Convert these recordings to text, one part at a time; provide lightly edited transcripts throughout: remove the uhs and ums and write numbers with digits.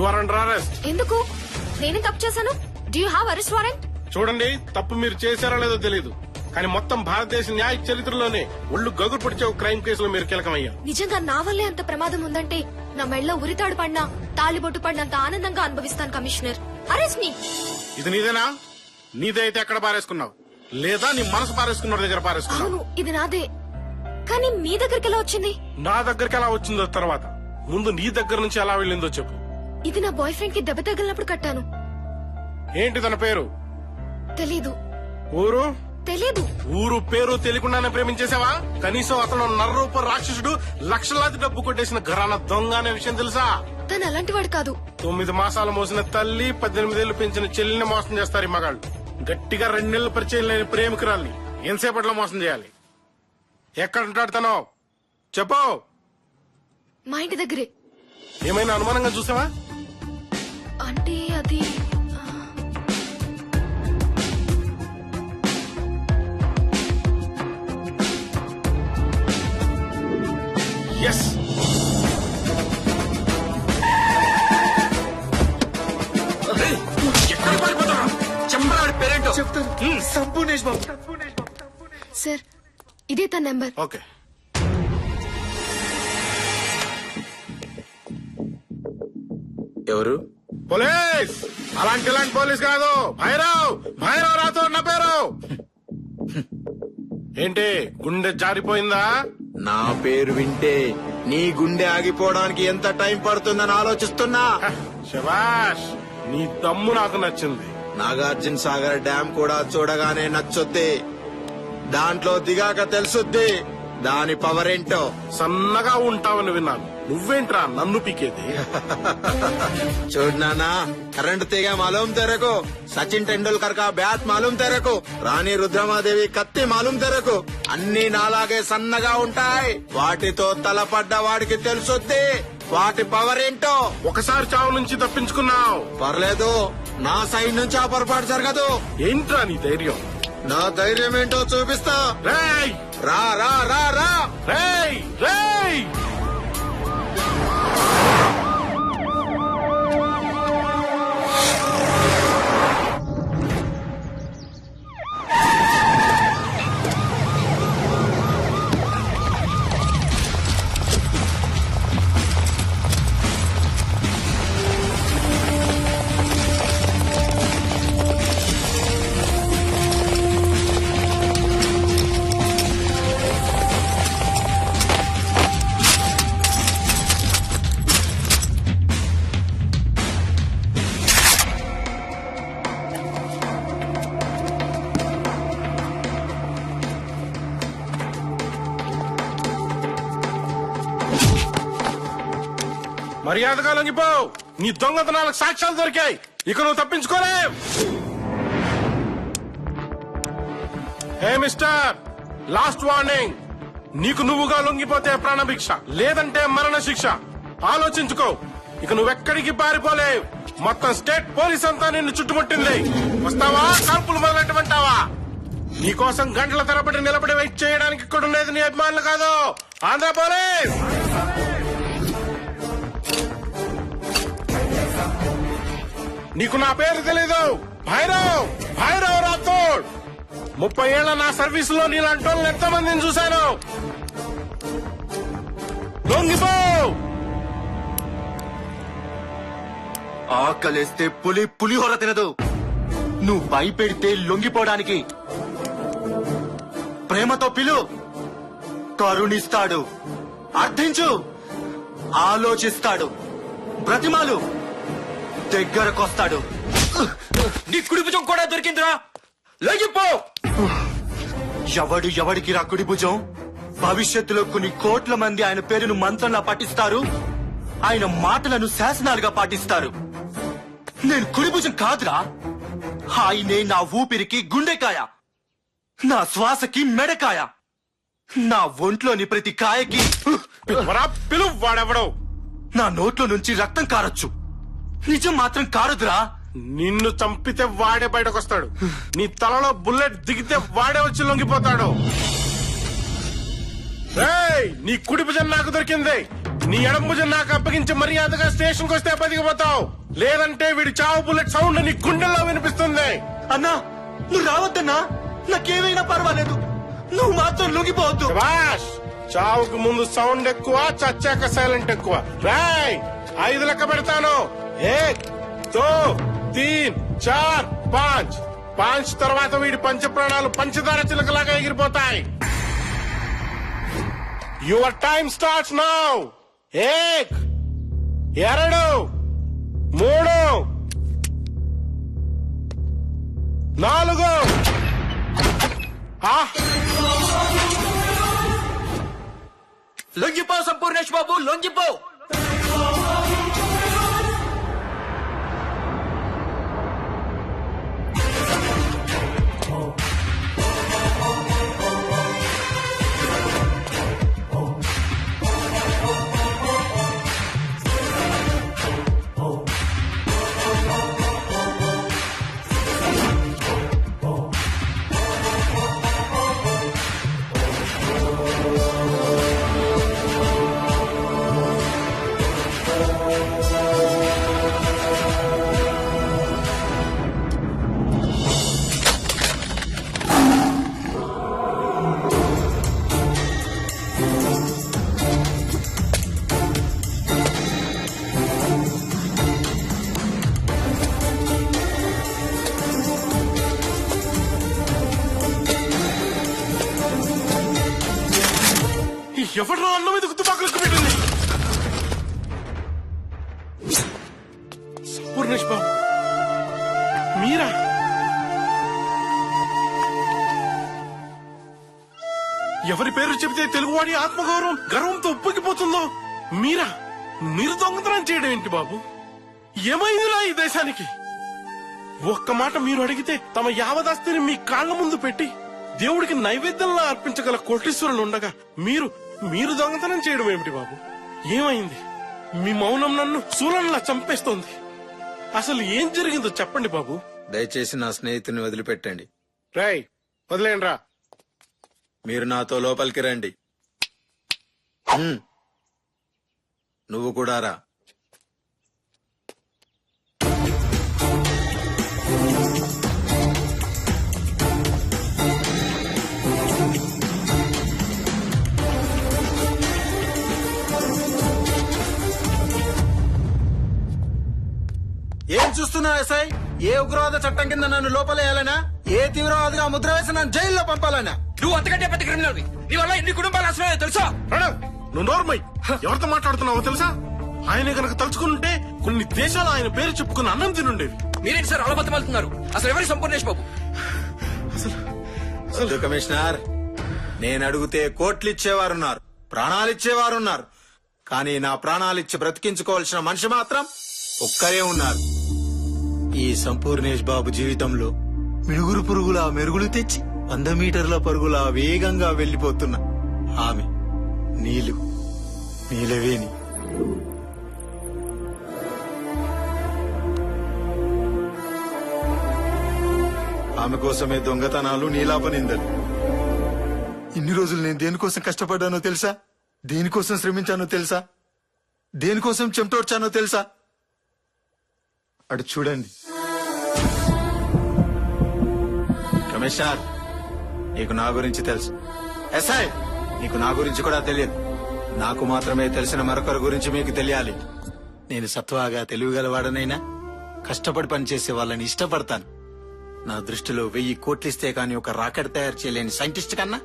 You are under arrest. ఎందుకు? నేనే తప్పు చేశాను. Do you have arrest warrant? చూడండి, తప్పు మీరు చేశారో లేదో తెలియదు, కానీ మొత్తం భారతదేశ న్యాయ చరిత్రలోనే ఒళ్ళు గగురు పొడిచే ఒక క్రైమ్ కేసులో మీరు కీలకమయ్యారు. నిజంగా నా వల్లే అంత ప్రమాదం ఉందంటే నా మెళ్ళ ఉరితాడు పడినా తాళిబొట్టు పడినంత ఆనందంగా అనుభవిస్తాను కమిషనర్. అరెస్ట్ మీ. ఇది నీదేనా? నీదే అయితే ఎక్కడ పారేసుకున్నావు? లేదా నీ మనసు పారేసుకున్న దగ్గర పారేసుకున్నావు? అవును, ఇది నాదే. కానీ మీ దగ్గరికి ఎలా వచ్చింది? నా దగ్గరికి ఎలా వచ్చిందో తర్వాత, ముందు నీ దగ్గర నుంచి ఎలా వెళ్ళిందో చెప్పు. ఇది నా బాయ్ ఫ్రెండ్ కి దెబ్బ తగిలినప్పుడు కట్టాను. ఏంటి తన పేరు? తెలీదు. ఊరు? తెలీదు. ఊరు పేరు తెలియకుండానే ప్రేమించేసావా? కనీసం అతను నర్రూప రాక్షసుడు, లక్షలాది డబ్బు కొట్టేసిన ఘరానా దొంగ అనే విషయం తెలుసా? తను అలాంటి వాడు కాదు. 9 మాసాలు మోసిన తల్లి, 18 ఏళ్లు పెంచిన చెల్లిని మోసం చేస్తారు ఈ మగాళ్ళు. గట్టిగా 2 నెలలు పరిచయం లేని ప్రేమికురాల్ని ఎంతసేపట్లో మోసం చేయాలి? ఎక్కడ ఉంటాడు తను? చెప్పు. మా ఇంటి దగ్గరే. ఏమైనా అనుమానంగా చూసావా? అంటే అది ఎస్. సార్, ఇదే తన నెంబర్. ఓకే. ఎవరు? పోలీస్. అలాంటి పోలీస్ కాదు, భైరవ్. భైరవ్ రాతో నా పేరు. ఏంటి, గుండె జారిపోయిందా? నా పేరు వింటే నీ గుండె ఆగిపోవడానికి ఎంత టైం పడుతుందని ఆలోచిస్తున్నా. శబాష్, నీ దమ్ము నాకు నచ్చింది. నాగార్జున సాగర్ డ్యామ్ కూడా చూడగానే నచ్చుద్ది, దాంట్లో దిగాక తెలుసుద్ది దాని పవర్ ఏంటో. సన్నగా ఉంటావని విన్నాను, నువ్వేంట్రా నన్ను పీకేది? చూడు నానా, కరెంట్ తీగ మాలూం తెరకు, సచిన్ టెండూల్కర్ కా బ్యాట్ మాలూం తెరకు, రాణి రుద్రమాదేవి కత్తి మాలూం తెరకు, అన్ని నాలాగే సన్నగా ఉంటాయి. వాటితో తలపడ్డ వాడికి తెలుసుద్ది వాటి పవర్ ఏంటో. ఒకసారి చావు నుంచి తప్పించుకున్నావు, పర్లేదు, నా సైడ్ నుంచి ఆ పొరపాటు జరగదు. ఏంట్రా నీ ధైర్యం? నా ధైర్యం ఏంటో చూపిస్తా. రేయ్ రా రా రా రా. రేయ్ రేయ్. మర్యాదగా లొంగిపో. నీ దొంగతనాలకు సాక్ష్యాలు దొరికాయి, ఇక నువ్వు తప్పించుకోలేవు. Hey mister, last warning. నీకు నువ్వుగా లొంగిపోతే ప్రాణభిక్ష, లేదంటే మరణ శిక్ష. ఆలోచించుకో, ఇక నువ్వెక్కడికి పారిపోలేవు. మొత్తం స్టేట్ పోలీస్ అంతా నిన్ను చుట్టుముట్టింది. వస్తావా, కాల్పులు మొదలెట్టమంటావా? నీకోసం గంటల తరబడి నిలబడి వెయిట్ చేయడానికి ఇక్కడ ఉండేది నీ అభిమానులు కాదు, ఆంధ్ర పోలీస్. నీకు నా పేరు తెలీదు, భైరవ్. భైరవ్ రాథోడ్. 30 ఏళ్ల నా సర్వీస్ లో నీలాంటి వాళ్ళని ఎంతమందిని చూశాను. లొంగిపో. ఆకలేస్తే పులిహోర తినదు. నువ్వు భయపెడితే లొంగిపోవడానికి. ప్రేమతో పిలు, కరుణిస్తాడు. అర్థించు, ఆలోచిస్తాడు. బ్రతిమాలు, దగ్గరకొస్తాడు. నీ కుడి భుజం కూడా దొరికిందిరా, లొంగిపో. ఎవడికి రా కుడి భుజం? భవిష్యత్తులో కొన్ని కోట్ల మంది ఆయన పేరును మంత్రంలా పఠిస్తారు, ఆయన మాటలను శాసనాలుగా పాటిస్తారు. నేను కుడి భుజం కాదురా, ఆయనే నా ఊపిరికి గుండెకాయ, నా శ్వాసకి మెడకాయ, నా ఒంట్లోని ప్రతి కాయకి. పిలువు, వాడెవడో. నా నోట్లో నుంచి రక్తం కారొచ్చు, నిజం మాత్రం కారదురా. నిన్ను చంపితే వాడే బయటకొస్తాడు, నీ తలలో బుల్లెట్ దిగితే వాడే వచ్చి లొంగిపోతాడు. నీ కుడి భుజం నాకు దొరికింది, నీ ఎడం భుజం నాకు అప్పగించి మర్యాదగా స్టేషన్ కు వస్తే బతికిపోతావు, లేదంటే వీడి చావు బుల్లెట్ సౌండ్ నీ గుండెల్లో వినిపిస్తుంది. అన్నా నువ్వు రావద్దన్నా, నాకేమైనా పర్వాలేదు, నువ్వు మాత్రం లొంగిపోవద్దు. శభాష్. చావుకు ముందు సౌండ్ ఎక్కువ, చచ్చాక సైలెంట్ ఎక్కువ. రాయ్ 5 లెక్క పెడతాను. 1 2 3 4 5. 5 తర్వాత వీడి పంచ ప్రాణాలు పంచదార చిలకలాగా ఎగిరిపోతాయి. Your time starts now. 1 2 3 4. లొంగిపో సంపూర్ణేష్ బాబు, లొంగిపో. ఎవరు అన్న మీద తుపాకులు పెట్టింది? సంపూర్ణేష్ బాబు మీరా? ఎవరి పేరు చెబితే తెలుగువాడి ఆత్మగౌరవం గర్వంతో ఉప్పొంగిపోతుందో మీరా? మీరు దొంగతనం చేయడం ఏంటి బాబు? ఏమైందిరా ఈ దేశానికి? ఒక్క మాట మీరు అడిగితే తమ యావదాస్తిని మీ కాళ్ల ముందు పెట్టి దేవుడికి నైవేద్యంలా అర్పించగల కోటీశ్వరులు ఉండగా మీరు దొంగతనం చేయడం ఏమిటి బాబు? ఏమైంది? మీ మౌనం నన్ను శూలంలా చంపేస్తోంది. అసలు ఏం జరిగిందో చెప్పండి బాబు. దయచేసి నా స్నేహితుని వదిలిపెట్టండి. రాయ్ వదిలేండి రా. మీరు నాతో లోపలికి రండి. నువ్వు కూడా రా. ఏం చూస్తున్నా ఎస్ఐ? ఏ ఉగ్రవాద చట్టం కింద నన్ను లోపలేయాలనా? ఏ తీవ్రవాదిగా ముద్ర వేసి నన్ను జైల్లో పంపాలనా? నువ్వు అంతకంటే పెద్ద క్రిమినల్. నీ వల్ల ఎన్ని కుటుంబాలు అసలు తెలుసా? ప్రణవ్, నువ్వు నోర్మై. ఎవరితో మాట్లాడుతున్నావో తెలుసా? ఆయన కనుక తలుచుకుంటే కొన్ని దేశాలు ఆయన పేరు చెప్పుకుని అన్నం తినుండేవి. మీరేంటి సార్ అలబద్ధం వెళ్తున్నారు? అసలు ఎవరి సంపూర్ణేష్ బాబు? వద్దు కమిషనర్, నేను అడిగితే కోట్లు ఇచ్చేవారున్నారు, ప్రాణాలిచ్చేవారున్నారు, కానీ నా ప్రాణాలిచ్చి బ్రతికించుకోవాల్సిన మనిషి మాత్రం ఒక్కరే ఉన్నారు. ఈ సంపూర్ణేష్ బాబు జీవితంలో మిడుగురు పురుగులా మెరుగులు తెచ్చి 100 మీటర్ల పరుగులా వేగంగా వెళ్లిపోతున్న ఆమె నీలవేణి. ఆమె కోసమే దొంగతనాలు, నీలాపనిందలు. ఇన్ని రోజులు నేను దేనికోసం కష్టపడ్డానో తెలుసా? దేనికోసం శ్రమించానో తెలుసా? దేనికోసం చెమటోడ్చానో తెలుసా? అటు చూడండి. కమిషనర్, నీకు నా గురించి తెలుసు. ఎస్ఐ, నీకు నా గురించి కూడా తెలియదు. నాకు మాత్రమే తెలిసిన మరొకరి గురించి మీకు తెలియాలి. నేను సత్వాగా తెలివిగలవాడనైనా కష్టపడి పనిచేసే వాళ్ళని ఇష్టపడతాను. నా దృష్టిలో 1000 కోట్లిస్తే కానీ ఒక రాకెట్ తయారు చేయలేని సైంటిస్ట్ కన్నా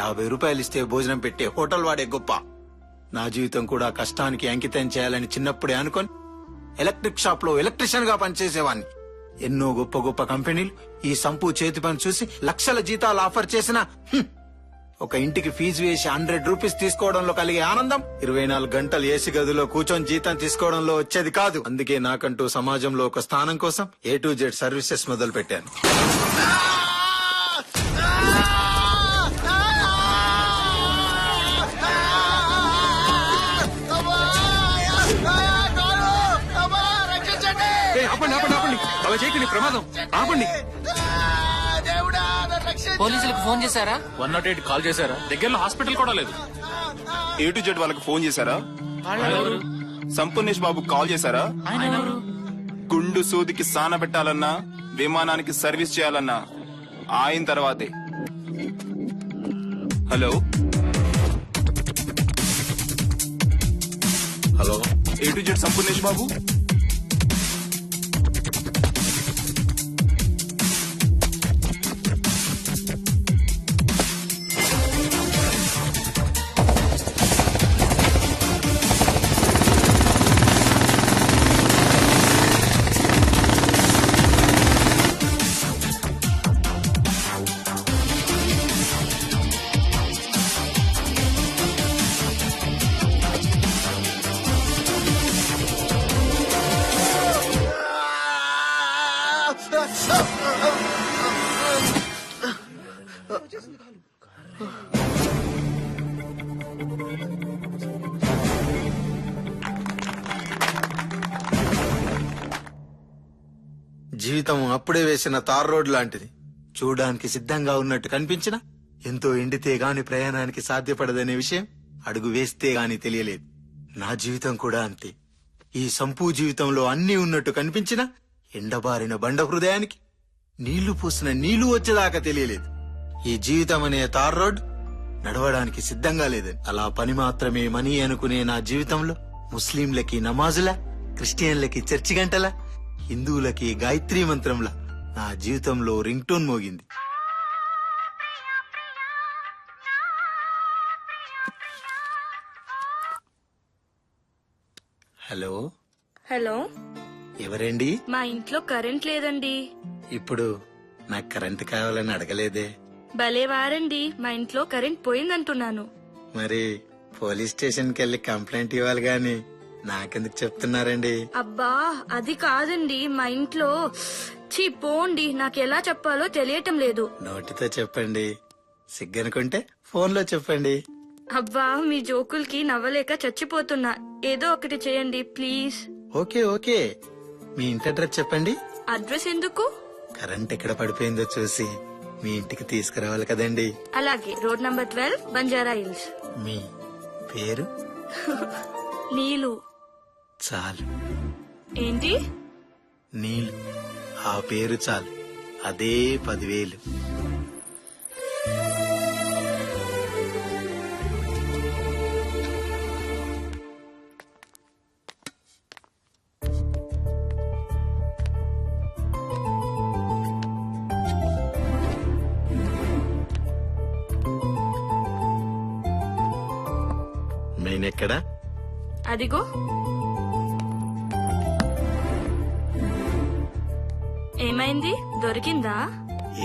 50 రూపాయలు ఇస్తే భోజనం పెట్టే హోటల్ వాడే గొప్ప. నా జీవితం కూడా కష్టానికి అంకితం చేయాలని చిన్నప్పుడే అనుకొని ఎలక్ట్రిక్ షాప్ లో ఎలక్ట్రీషియన్ గా పనిచేసేవాడిని. ఎన్నో గొప్ప గొప్ప కంపెనీలు ఈ సంపు చేతి పని చూసి లక్షల జీతాలు ఆఫర్ చేసినా ఒక ఇంటికి ఫీజు వేసి 100 రూపీస్ తీసుకోవడంలో కలిగే ఆనందం 24 గంటలు ఏసీ గదిలో కూర్చొని జీతం తీసుకోవడంలో వచ్చేది కాదు. అందుకే నాకంటూ సమాజంలో ఒక స్థానం కోసం A to Z సర్వీసెస్ మొదలు పెట్టాను. ఆపండి ఆపండి ఆపండి, అలా చేయకండి, ప్రమాదం. ఆపండి. పోలీసులకు ఫోన్ చేశారా? 108 కాల్ చేశారా? దగ్గరలో హాస్పిటల్ కూడా లేదు. A to Z వాళ్ళకి ఫోన్ చేశారా? సంపూర్ణేష్ బాబు కాల్ చేశారా? గుండు సూదికి సాన పెట్టాలన్నా విమానానికి సర్వీస్ చేయాలన్నా ఆయన తర్వాతే. Hello hello, A to Z Sampoornesh Babu. జీవితం అప్పుడే వేసిన తార్ రోడ్ లాంటిది. చూడడానికి సిద్ధంగా ఉన్నట్టు కనిపించిన ఎంతో ఎండితే గాని ప్రయాణానికి సాధ్యపడదనే విషయం అడుగు వేస్తే గాని తెలియలేదు. నా జీవితం కూడా అంతే. ఈ సంపూ జీవితంలో అన్నీ ఉన్నట్టు కనిపించిన ఎండబారిన బండ హృదయానికి నీళ్లు పూసిన నీళ్లు వచ్చేదాకా తెలియలేదు. ఈ జీవితం అనే తార్ రోడ్ నడవడానికి సిద్ధంగా లేదని. అలా పని మాత్రమే మనీ అనుకునే నా జీవితంలో ముస్లింలకి నమాజులా, క్రిస్టియన్లకి చర్చి గంటలా, హిందువులకి గాయత్రీ మంత్రంలా నా జీవితంలో రింగ్ టోన్ మోగింది. హలో హలో, ఎవరండి? మా ఇంట్లో కరెంట్ లేదండి. ఇప్పుడు నాకు కరెంట్ కావాలని అడగలేదే. భలే వారండి, మా ఇంట్లో కరెంట్ పోయిందంటున్నాను. మరి పోలీస్ స్టేషన్ కి వెళ్లి కంప్లైంట్ ఇవ్వాలి గాని నాకెందుకు చెప్తున్నారండి? అబ్బా అది కాదండి, మా ఇంట్లో చీ పోండి, నాకెలా చెప్పాలో తెలియటం లేదు. నోటితో చెప్పండి, సిగ్గనుకుంటే ఫోన్ లో చెప్పండి. అబ్బా మీ జోకులకి నవ్వలేక చచ్చిపోతున్నా, ఏదో ఒకటి చేయండి ప్లీజ్. ఓకే ఓకే, మీ ఇంటి అడ్రస్ చెప్పండి. అడ్రస్ ఎందుకు? కరెంట్ ఎక్కడ పడిపోయిందో చూసి మీ ఇంటికి తీసుకురావాలి కదండి. అలాగే, రోడ్ నంబర్ 12 బంజారా హిల్స్. మీ పేరు? నీలు. చాలు. ఏంటి? నీలు. ఆ పేరు చాలు, అదే 10,000. నేనెక్కడా? అదిగో. ఏమైంది, దొరికిందా?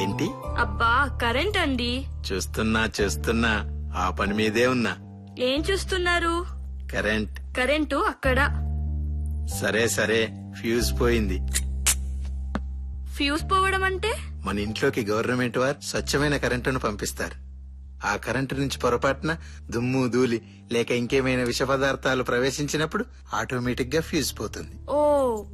ఏంటి? అబ్బా కరెంట్ అండి. చూస్తున్నా ఆ పని మీదే ఉన్నా. ఏం చూస్తున్నారు? కరెంట్. కరెంటు అక్కడ. సరే ఫ్యూజ్ పోయింది. ఫ్యూజ్ పోవడం అంటే? మన ఇంట్లోకి గవర్నమెంట్ వారు స్వచ్ఛమైన కరెంటును పంపిస్తారు. ఆ కరెంటు నుంచి పొరపాటున దుమ్ము ధూళి లేక ఇంకేమైనా విష పదార్థాలు ప్రవేశించినప్పుడు ఆటోమేటిక్ గా ఫ్యూజ్ పోతుంది. ఓ,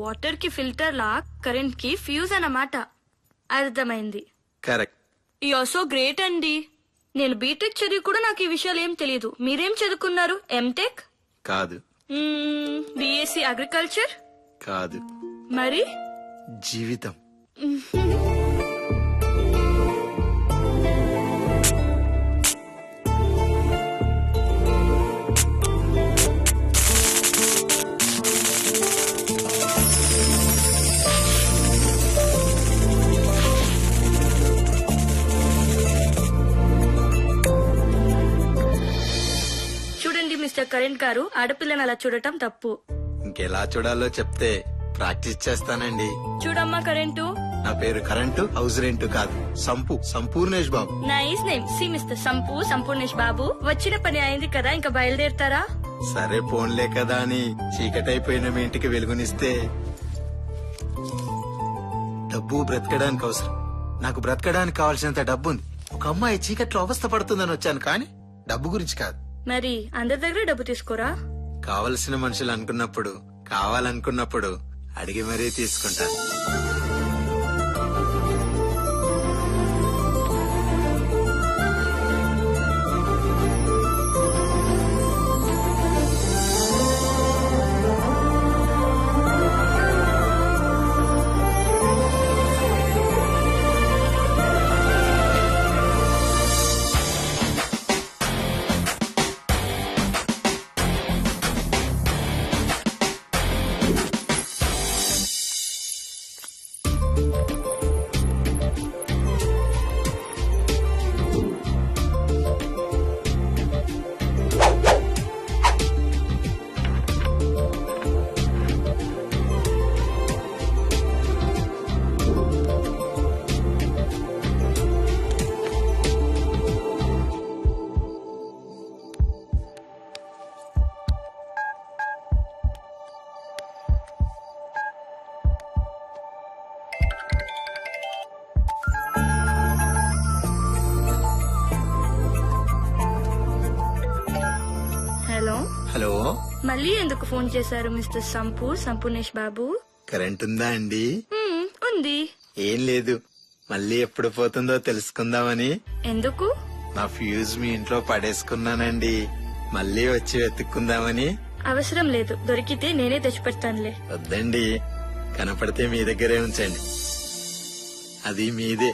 వాటర్ కి ఫిల్టర్ లా కరెంట్ కి ఫ్యూజ్ అన్నమాట. అర్థమైంది. కరెక్ట్. యూఆర్ సో గ్రేట్ అండి. నేను బీటెక్ చదివి కూడా నాకు ఈ విషయాలు ఏం తెలియదు. మీరేం చదువుకున్నారు? ఎంటెక్? కాదు. BSc agriculture? కాదు. మరి? జీవితం. చూడండి మిస్టర్ కరెంట్ గారు, ఆడపిల్లని అలా చూడటం తప్పు. ఇంకెలా చూడాలో చెప్తే ప్రాక్టీస్ చేస్తానండి. చూడమ్మా కరెంటు. నా పేరు కరెంటు, హౌస్ రెంట్ కాదు. Sampoornesh Babu. Nice name. See mister Sampoornesh Babu, వచ్చిన పని అయింది కదా, ఇంకా బయలుదేరతారా? సరే పోన్లే కదా అని చీకటైపోయిన మీ ఇంటికి వెలుగునిస్తే. డబ్బు బ్రతకడానికి అవసరం. నాకు బ్రతకడానికి కావాల్సినంత డబ్బు ఉంది. ఒక అమ్మాయి చీకట్లో అవస్థ పడుతుందని వచ్చాను, కానీ డబ్బు గురించి కాదు. మరి అందరి దగ్గర డబ్బు తీసుకోరా? కావలసిన మనుషులు అనుకున్నప్పుడు, కావాలనుకున్నప్పుడు అడిగి మరీ తీసుకుంటాను. హలో, మళ్ళీ ఎందుకు ఫోన్ చేశారు మిస్టర్ సంపూర్ణేష్ బాబు? కరెంట్ ఉందా అండి? ఉంది. ఏం లేదు, మళ్ళీ ఎప్పుడు పోతుందో తెలుసుకుందామని. ఎందుకు? నా ఫ్యూజ్ మీ ఇంట్లో పడేసుకున్నానండి, మళ్ళీ వచ్చి వెతుక్కుందామని. అవసరం లేదు, దొరికితే నేనే తెచ్చిపెడతానులే. వద్దండి, కనపడితే మీ దగ్గరే ఉంచండి, అది మీదే.